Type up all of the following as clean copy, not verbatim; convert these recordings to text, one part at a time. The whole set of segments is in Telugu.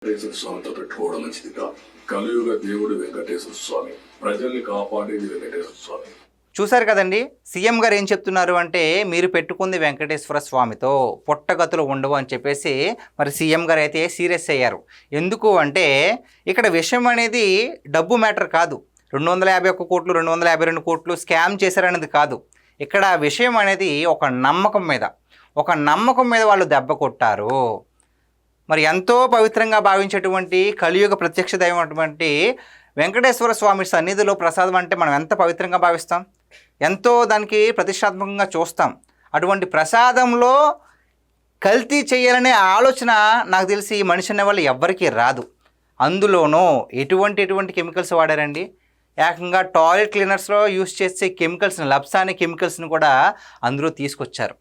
వెంకటేశ్వర స్వామితో పెట్టుకోవడం మంచిది కాదు. కలియుగ దేవుడు వెంకటేశ్వర స్వామి, ప్రజల్ని కాపాడేది వెంకటేశ్వర స్వామి. చూశారు కదండి, సీఎం గారు ఏం చెప్తున్నారు అంటే మీరు పెట్టుకుంది వెంకటేశ్వర స్వామితో పుట్టగతులు ఉండవు అని చెప్పేసి మరి సీఎం గారు అయితే సీరియస్ అయ్యారు. ఎందుకు అంటే ఇక్కడ విషయం అనేది డబ్బు మ్యాటర్ కాదు, 251 కోట్లు 252 కోట్లు స్కామ్ చేశారనేది కాదు. ఇక్కడ విషయం అనేది ఒక నమ్మకం మీద వాళ్ళు దెబ్బ కొట్టారు. మరి ఎంతో పవిత్రంగా భావించేటువంటి కలియుగ ప్రత్యక్ష దైవం అటువంటి వెంకటేశ్వర స్వామి సన్నిధిలో ప్రసాదం అంటే మనం ఎంత పవిత్రంగా భావిస్తాం, ఎంతో దానికి ప్రతిష్టాత్మకంగా చూస్తాం. అటువంటి ప్రసాదంలో కల్తీ చేయాలనే ఆలోచన నాకు తెలిసి మనిషి అనే వాళ్ళు ఎవ్వరికీ రాదు. అందులోనూ ఎటువంటి కెమికల్స్ వాడారండి. ఏకంగా టాయిలెట్ క్లీనర్స్లో యూస్ చేసే కెమికల్స్ని, లప్సాని కెమికల్స్ని కూడా అందులో తీసుకొచ్చారు.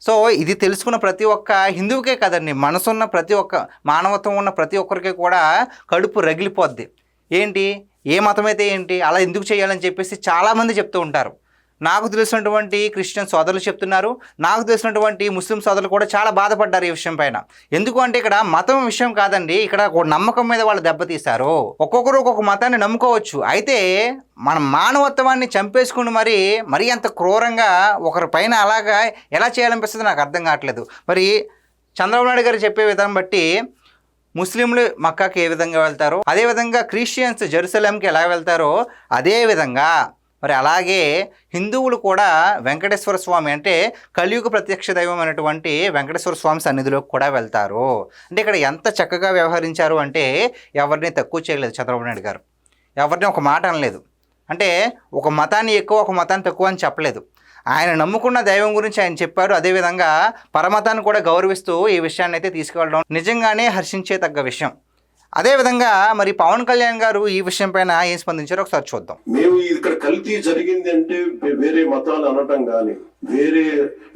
సో ఇది తెలుసుకున్న ప్రతి ఒక్క హిందువుకే కదండి, మనసున్న ప్రతి ఒక్క మానవత్వం ఉన్న ప్రతి ఒక్కరికి కూడా కడుపు రగిలిపోద్ది. ఏంటి, ఏ మతమైతే ఏంటి, అలా ఎందుకు చేయాలని చెప్పేసి చాలామంది చెప్తూ ఉంటారు. నాకు తెలిసినటువంటి క్రిస్టియన్ సోదరులు చెప్తున్నారు, నాకు తెలిసినటువంటి ముస్లిం సోదరులు కూడా చాలా బాధపడ్డారు ఈ విషయం పైన. ఎందుకు అంటే ఇక్కడ మతం విషయం కాదండి, ఇక్కడ ఒక నమ్మకం మీద వాళ్ళు దెబ్బతీశారు. ఒక్కొక్కరు ఒక్కొక్క మతాన్ని నమ్ముకోవచ్చు, అయితే మన మానవత్వాన్ని చంపేసుకుని మరీ అంత క్రూరంగా ఒకరి పైన అలాగా ఎలా చేయాలనిపిస్తుంది నాకు అర్థం కావట్లేదు. మరి చంద్రబాబు నాయుడు గారు చెప్పే విధానం బట్టి ముస్లింలు మక్కాకి ఏ విధంగా వెళ్తారో, అదేవిధంగా క్రిస్టియన్స్ జెరూసలేంకి ఎలా వెళ్తారో అదేవిధంగా మరి అలాగే హిందువులు కూడా వెంకటేశ్వర స్వామి అంటే కలియుగ ప్రత్యక్ష దైవం అనేటువంటి వెంకటేశ్వర స్వామి సన్నిధిలోకి కూడా వెళ్తారు. అంటే ఇక్కడ ఎంత చక్కగా వ్యవహరించారు అంటే ఎవరిని తక్కువ చేయలేదు చంద్రబాబు నాయుడు గారు, ఎవరిని ఒక మాట అనలేదు. అంటే ఒక మతాన్ని ఎక్కువ ఒక మతాన్ని తక్కువ అని చెప్పలేదు. ఆయన నమ్ముకున్న దైవం గురించి ఆయన చెప్పారు. అదేవిధంగా పరమతాన్ని కూడా గౌరవిస్తూ ఈ విషయాన్ని అయితే తీసుకువెళ్ళడం నిజంగానే హర్షించే తగ్గ విషయం. అదేవిధంగా మరి పవన్ కళ్యాణ్ గారు ఈ విషయం పైన ఏం స్పందించారో ఒకసారి చూద్దాం. మేము ఇక్కడ కల్తీ జరిగింది అంటే వేరే మతాలు అనటం కానీ వేరే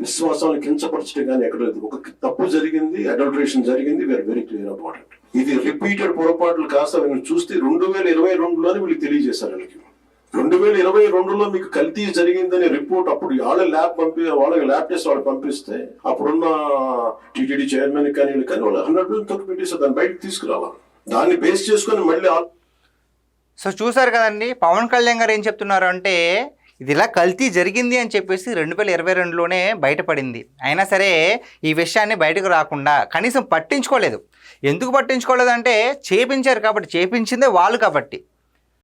విశ్వాసాలను కించపరచడం కానీ ఎక్కడ లేదు. ఒక తప్పు జరిగింది, అడల్టరేషన్ జరిగింది, we're very clear about it. ఇది రిపీటెడ్ పొరపాట్లు కాస్త వీళ్ళు చూస్తే 2022లోనే వీళ్ళు తెలియజేశారు. వీళ్ళకి 2022లో మీకు కల్తీ జరిగిందనే రిపోర్ట్ అప్పుడు వాళ్ళకి ల్యాబ్ టెస్ట్ వాళ్ళు పంపిస్తే అప్పుడున్న టీటీడీ చైర్మన్ కానీ వాళ్ళు 100% తప్పు పెట్టేసారు. దాన్ని బయటకు తీసుకురావాలి, దాన్ని బేస్ చేసుకొని మళ్ళీ. సో చూసారు కదండి, పవన్ కళ్యాణ్ గారు ఏం చెప్తున్నారు అంటే ఇది ఇలా కల్తీ జరిగింది అని చెప్పేసి 2022లోనే బయటపడింది. అయినా సరే ఈ విషయాన్ని బయటకు రాకుండా కనీసం పట్టించుకోలేదు. ఎందుకు పట్టించుకోలేదంటే చేపించారు కాబట్టి, చేపించిందే వాళ్ళు కాబట్టి.